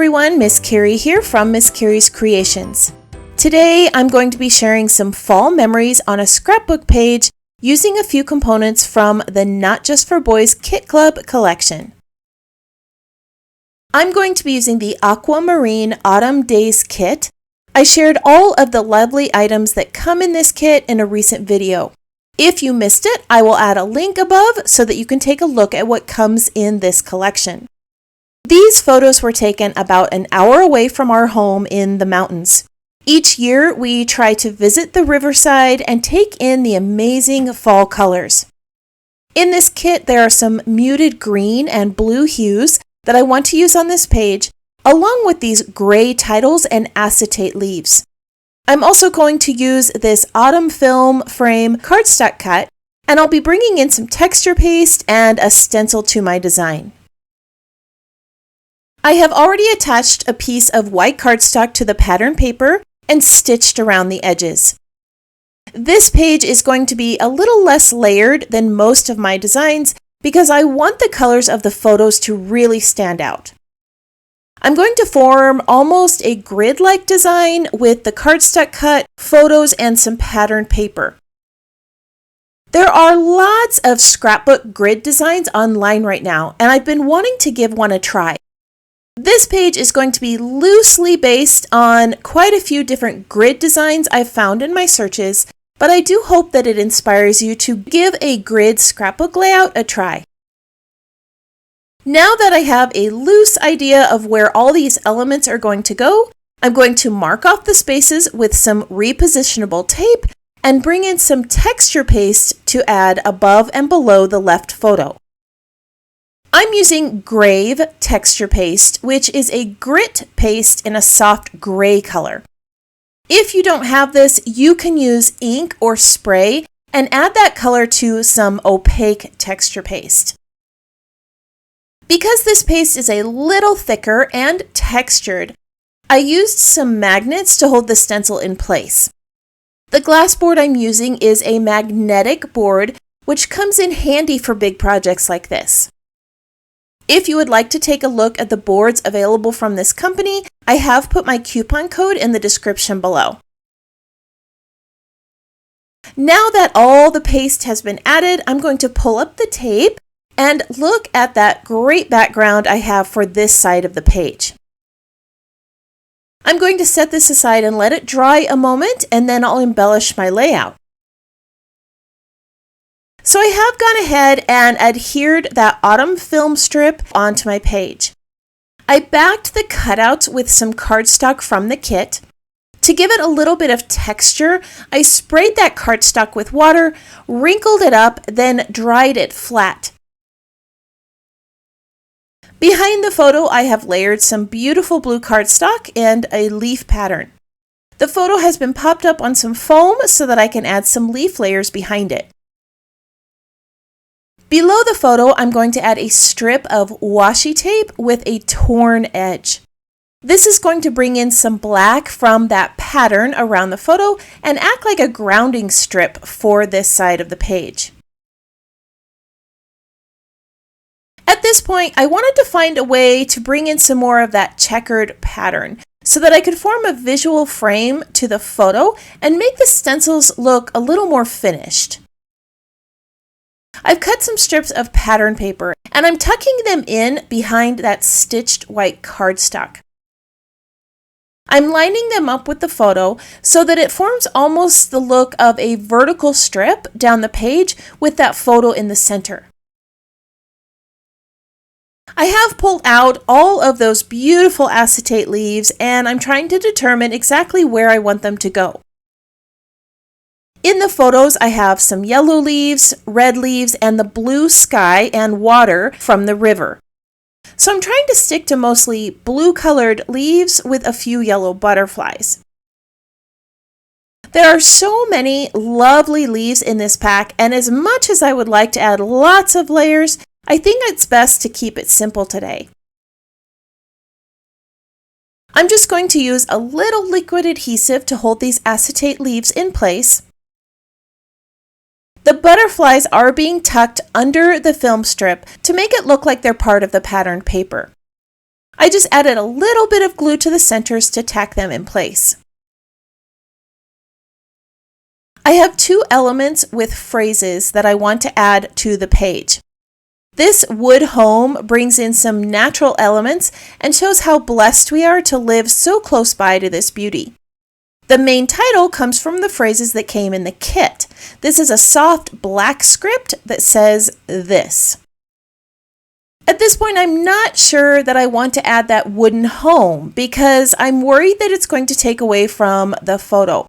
everyone, Miss Carrie here from Miss Carrie's Creations. Today I'm going to be sharing some fall memories on a scrapbook page using a few components from the Not Just for Boys Kit Club collection. I'm going to be using the Aquamarine Autumn Days kit. I shared all of the lovely items that come in this kit in a recent video. If you missed it, I will add a link above so that you can take a look at what comes in this collection. These photos were taken about an hour away from our home in the mountains. Each year, we try to visit the riverside and take in the amazing fall colors. In this kit, there are some muted green and blue hues that I want to use on this page, along with these gray titles and acetate leaves. I'm also going to use this autumn film frame cardstock cut, and I'll be bringing in some texture paste and a stencil to my design. I have already attached a piece of white cardstock to the pattern paper and stitched around the edges. This page is going to be a little less layered than most of my designs because I want the colors of the photos to really stand out. I'm going to form almost a grid-like design with the cardstock cut, photos, and some pattern paper. There are lots of scrapbook grid designs online right now, and I've been wanting to give one a try. This page is going to be loosely based on quite a few different grid designs I've found in my searches, but I do hope that it inspires you to give a grid scrapbook layout a try. Now that I have a loose idea of where all these elements are going to go, I'm going to mark off the spaces with some repositionable tape and bring in some texture paste to add above and below the left photo. I'm using Grave texture paste, which is a grit paste in a soft gray color. If you don't have this, you can use ink or spray and add that color to some opaque texture paste. Because this paste is a little thicker and textured, I used some magnets to hold the stencil in place. The glass board I'm using is a magnetic board, which comes in handy for big projects like this. If you would like to take a look at the boards available from this company, I have put my coupon code in the description below. Now that all the paste has been added, I'm going to pull up the tape and look at that great background I have for this side of the page. I'm going to set this aside and let it dry a moment, and then I'll embellish my layout. So I have gone ahead and adhered that autumn film strip onto my page. I backed the cutouts with some cardstock from the kit. To give it a little bit of texture, I sprayed that cardstock with water, wrinkled it up, then dried it flat. Behind the photo, I have layered some beautiful blue cardstock and a leaf pattern. The photo has been popped up on some foam so that I can add some leaf layers behind it. Below the photo, I'm going to add a strip of washi tape with a torn edge. This is going to bring in some black from that pattern around the photo and act like a grounding strip for this side of the page. At this point, I wanted to find a way to bring in some more of that checkered pattern so that I could form a visual frame to the photo and make the stencils look a little more finished. I've cut some strips of pattern paper and I'm tucking them in behind that stitched white cardstock. I'm lining them up with the photo so that it forms almost the look of a vertical strip down the page with that photo in the center. I have pulled out all of those beautiful acetate leaves and I'm trying to determine exactly where I want them to go. In the photos, I have some yellow leaves, red leaves, and the blue sky and water from the river. So I'm trying to stick to mostly blue-colored leaves with a few yellow butterflies. There are so many lovely leaves in this pack, and as much as I would like to add lots of layers, I think it's best to keep it simple today. I'm just going to use a little liquid adhesive to hold these acetate leaves in place. The butterflies are being tucked under the film strip to make it look like they're part of the patterned paper. I just added a little bit of glue to the centers to tack them in place. I have two elements with phrases that I want to add to the page. This wood home brings in some natural elements and shows how blessed we are to live so close by to this beauty. The main title comes from the phrases that came in the kit. This is a soft black script that says this. At this point, I'm not sure that I want to add that wooden home because I'm worried that it's going to take away from the photo.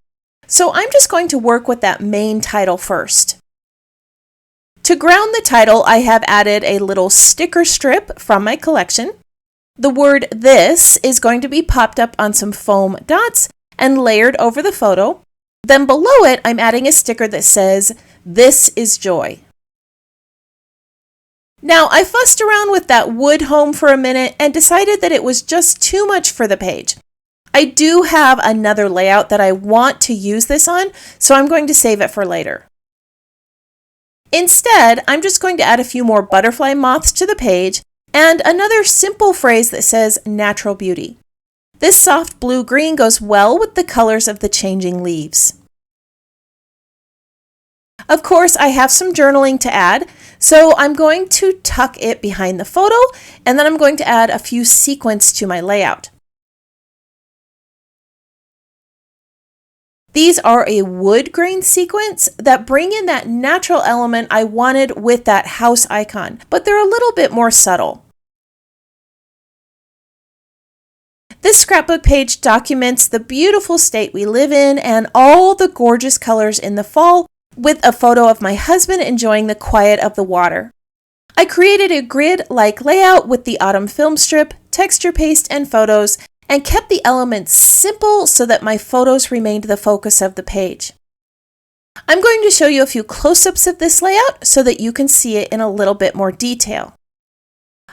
So I'm just going to work with that main title first. To ground the title, I have added a little sticker strip from my collection. The word "this" is going to be popped up on some foam dots and layered over the photo. Then below it, I'm adding a sticker that says, "This is joy." Now, I fussed around with that wood home for a minute and decided that it was just too much for the page. I do have another layout that I want to use this on, so I'm going to save it for later. Instead, I'm just going to add a few more butterfly moths to the page and another simple phrase that says "natural beauty." This soft blue-green goes well with the colors of the changing leaves. Of course, I have some journaling to add, so I'm going to tuck it behind the photo, and then I'm going to add a few sequins to my layout. These are a wood grain sequence that bring in that natural element I wanted with that house icon, but they're a little bit more subtle. This scrapbook page documents the beautiful state we live in and all the gorgeous colors in the fall, with a photo of my husband enjoying the quiet of the water. I created a grid-like layout with the autumn film strip, texture paste, and photos, and kept the elements simple so that my photos remained the focus of the page. I'm going to show you a few close-ups of this layout so that you can see it in a little bit more detail.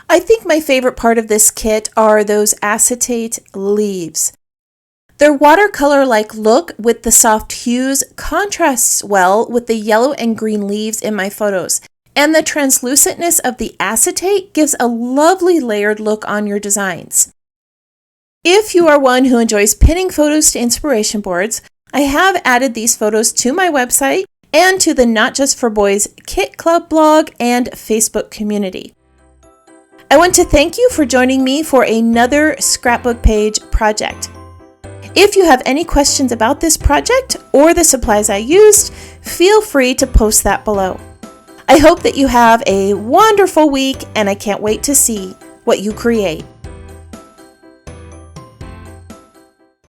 I think my favorite part of this kit are those acetate leaves. Their watercolor-like look with the soft hues contrasts well with the yellow and green leaves in my photos, and the translucentness of the acetate gives a lovely layered look on your designs. If you are one who enjoys pinning photos to inspiration boards, I have added these photos to my website and to the Not Just for Boys Kit Club blog and Facebook community. I want to thank you for joining me for another scrapbook page project. If you have any questions about this project or the supplies I used, feel free to post that below. I hope that you have a wonderful week, and I can't wait to see what you create.